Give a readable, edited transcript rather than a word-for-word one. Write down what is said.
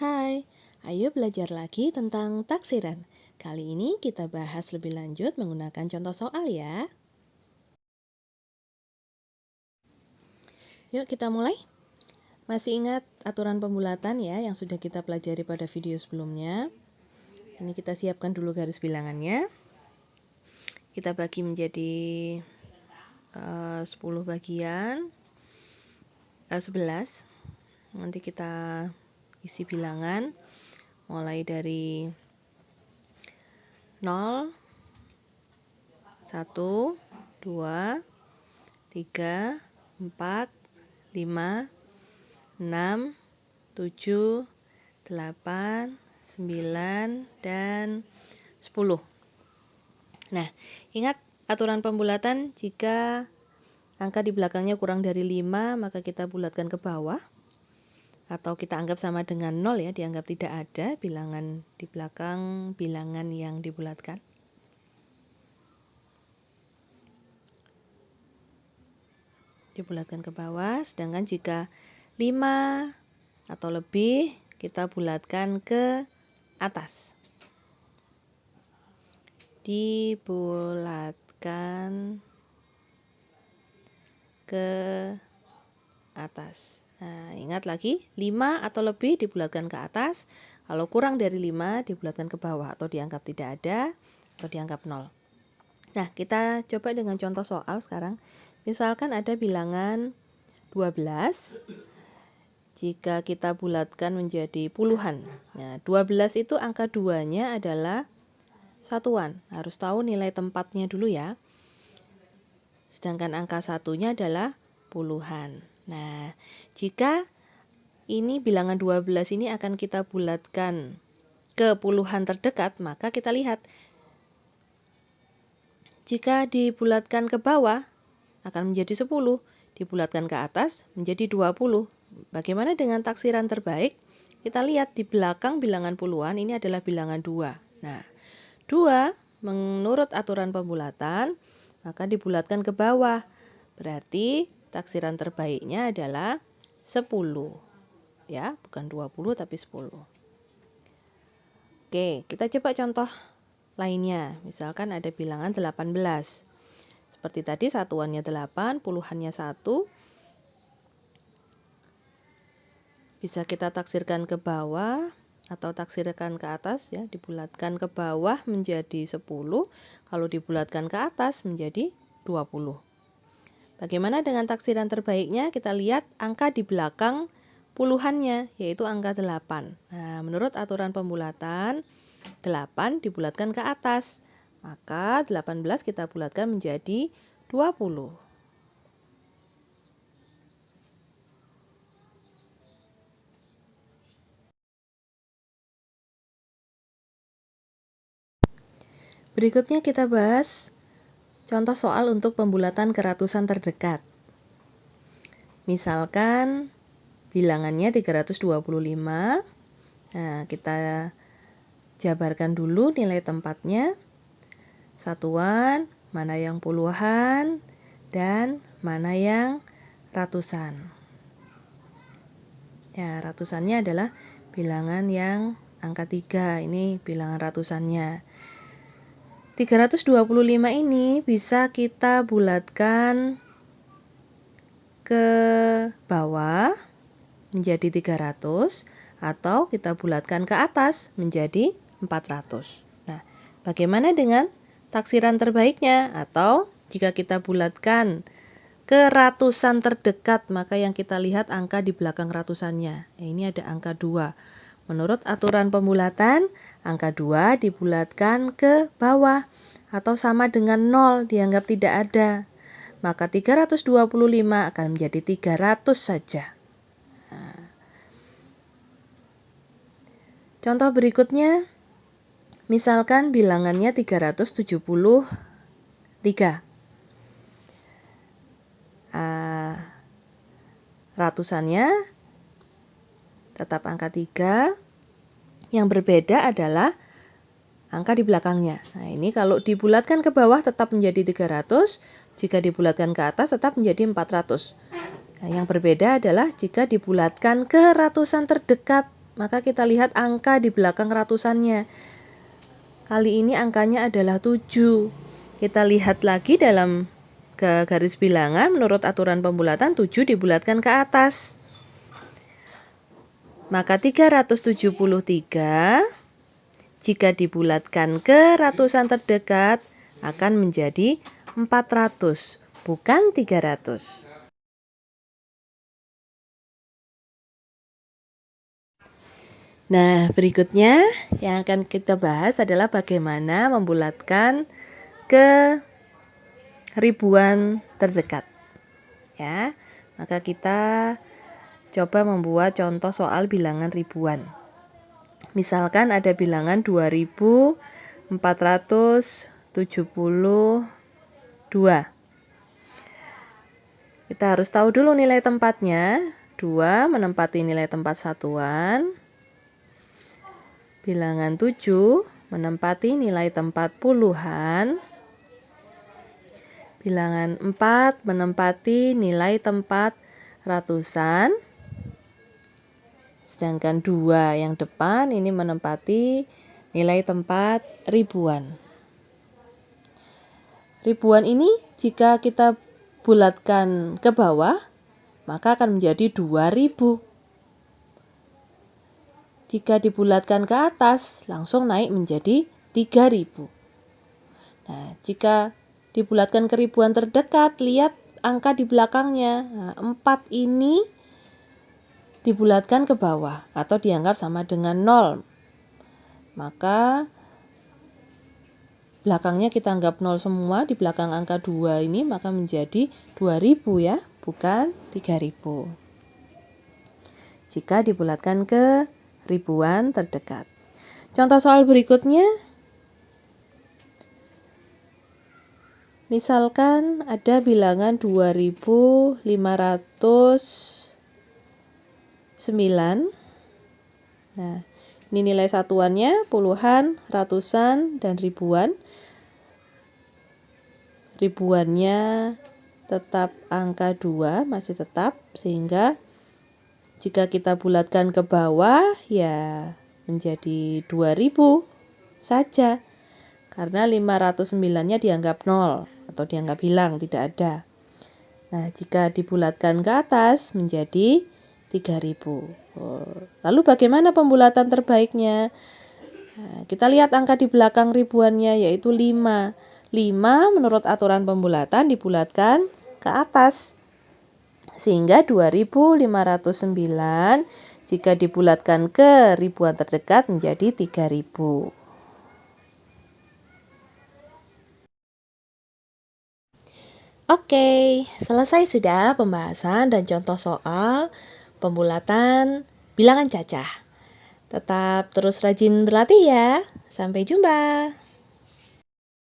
Hai, ayo belajar lagi tentang taksiran. Kali ini kita bahas lebih lanjut menggunakan contoh soal ya. Yuk kita mulai. Masih ingat aturan pembulatan ya yang sudah kita pelajari pada video sebelumnya? Ini kita siapkan dulu garis bilangannya. Kita bagi menjadi 10 bagian, 11. Nanti kita isi bilangan mulai dari 0, 1, 2, 3, 4, 5, 6, 7, 8, 9, dan 10. Nah, ingat aturan pembulatan, jika angka di belakangnya kurang dari 5, maka kita bulatkan ke bawah. Atau kita anggap sama dengan 0 ya, dianggap tidak ada bilangan di belakang bilangan yang dibulatkan. Dibulatkan ke bawah, sedangkan jika 5 atau lebih kita bulatkan ke atas. Dibulatkan ke atas. Nah, ingat lagi, 5 atau lebih dibulatkan ke atas. Kalau kurang dari 5 dibulatkan ke bawah atau dianggap tidak ada atau dianggap 0. Nah, kita coba dengan contoh soal sekarang. Misalkan ada bilangan 12. Jika kita bulatkan menjadi puluhan. Nah, 12 itu angka 2-nya adalah satuan. Harus tahu nilai tempatnya dulu ya. Sedangkan angka 1-nya adalah puluhan. Nah, jika ini bilangan 12 ini akan kita bulatkan ke puluhan terdekat, maka kita lihat. Jika dibulatkan ke bawah akan menjadi 10, dibulatkan ke atas menjadi 20. Bagaimana dengan taksiran terbaik? Kita lihat di belakang bilangan puluhan ini adalah bilangan 2. Nah, 2 menurut aturan pembulatan maka dibulatkan ke bawah. Berarti taksiran terbaiknya adalah 10. Ya, bukan 20 tapi 10. Oke, kita coba contoh lainnya. Misalkan ada bilangan 18. Seperti tadi satuannya 8, puluhannya 1. Bisa kita taksirkan ke bawah atau taksirkan ke atas ya, dibulatkan ke bawah menjadi 10, kalau dibulatkan ke atas menjadi 20. Bagaimana dengan taksiran terbaiknya? Kita lihat angka di belakang puluhannya, yaitu angka 8. Nah, menurut aturan pembulatan, 8 dibulatkan ke atas, maka 18 kita bulatkan menjadi 20. Berikutnya kita bahas contoh soal untuk pembulatan ke ratusan terdekat. Misalkan bilangannya 325. Nah, kita jabarkan dulu nilai tempatnya. Satuan, mana yang puluhan, dan mana yang ratusan. Ya, ratusannya adalah bilangan yang angka 3. Ini bilangan ratusannya. 325 ini bisa kita bulatkan ke bawah menjadi 300 atau kita bulatkan ke atas menjadi 400. Nah, bagaimana dengan taksiran terbaiknya? Atau jika kita bulatkan ke ratusan terdekat, maka yang kita lihat angka di belakang ratusannya. Ini ada angka 2. Menurut aturan pembulatan, angka 2 dibulatkan ke bawah atau sama dengan 0, dianggap tidak ada. Maka 325 akan menjadi 300 saja. Nah, contoh berikutnya, misalkan bilangannya 373. Ratusannya tetap angka 3. Yang berbeda adalah angka di belakangnya. Nah, ini kalau dibulatkan ke bawah tetap menjadi 300, jika dibulatkan ke atas tetap menjadi 400. Nah, yang berbeda adalah jika dibulatkan ke ratusan terdekat, maka kita lihat angka di belakang ratusannya. Kali ini angkanya adalah 7. Kita lihat lagi dalam garis bilangan, menurut aturan pembulatan 7 dibulatkan ke atas. Maka 373 jika dibulatkan ke ratusan terdekat akan menjadi 400, bukan 300. Nah, berikutnya yang akan kita bahas adalah bagaimana membulatkan ke ribuan terdekat. Ya, maka kita coba membuat contoh soal bilangan ribuan. Misalkan ada bilangan 2472. Kita harus tahu dulu nilai tempatnya. 2 menempati nilai tempat satuan. Bilangan 7 menempati nilai tempat puluhan. Bilangan 4 menempati nilai tempat ratusan. Sedangkan 2 yang depan ini menempati nilai tempat ribuan. Ribuan ini jika kita bulatkan ke bawah, maka akan menjadi 2000. Jika dibulatkan ke atas, langsung naik menjadi 3000. Nah, jika dibulatkan ke ribuan terdekat, lihat angka di belakangnya. Nah, 4 ini dibulatkan ke bawah atau dianggap sama dengan 0. Maka belakangnya kita anggap 0 semua, di belakang angka 2 ini maka menjadi 2000 ya, bukan 3000. Jika dibulatkan ke ribuan terdekat. Contoh soal berikutnya, misalkan ada bilangan 2509. Nah, ini nilai satuannya puluhan, ratusan, dan ribuan. Ribuannya tetap angka 2, masih tetap, sehingga jika kita bulatkan ke bawah, ya menjadi 2000 saja. Karena 509-nya dianggap 0 atau dianggap hilang, tidak ada. Nah, jika dibulatkan ke atas menjadi 3000. Lalu bagaimana pembulatan terbaiknya? Nah, kita lihat angka di belakang ribuannya yaitu 5. 5 menurut aturan pembulatan dibulatkan ke atas. Sehingga 2509 jika dibulatkan ke ribuan terdekat menjadi 3000. Oke, selesai sudah pembahasan dan contoh soal pembulatan bilangan cacah. Tetap terus rajin berlatih ya. Sampai jumpa.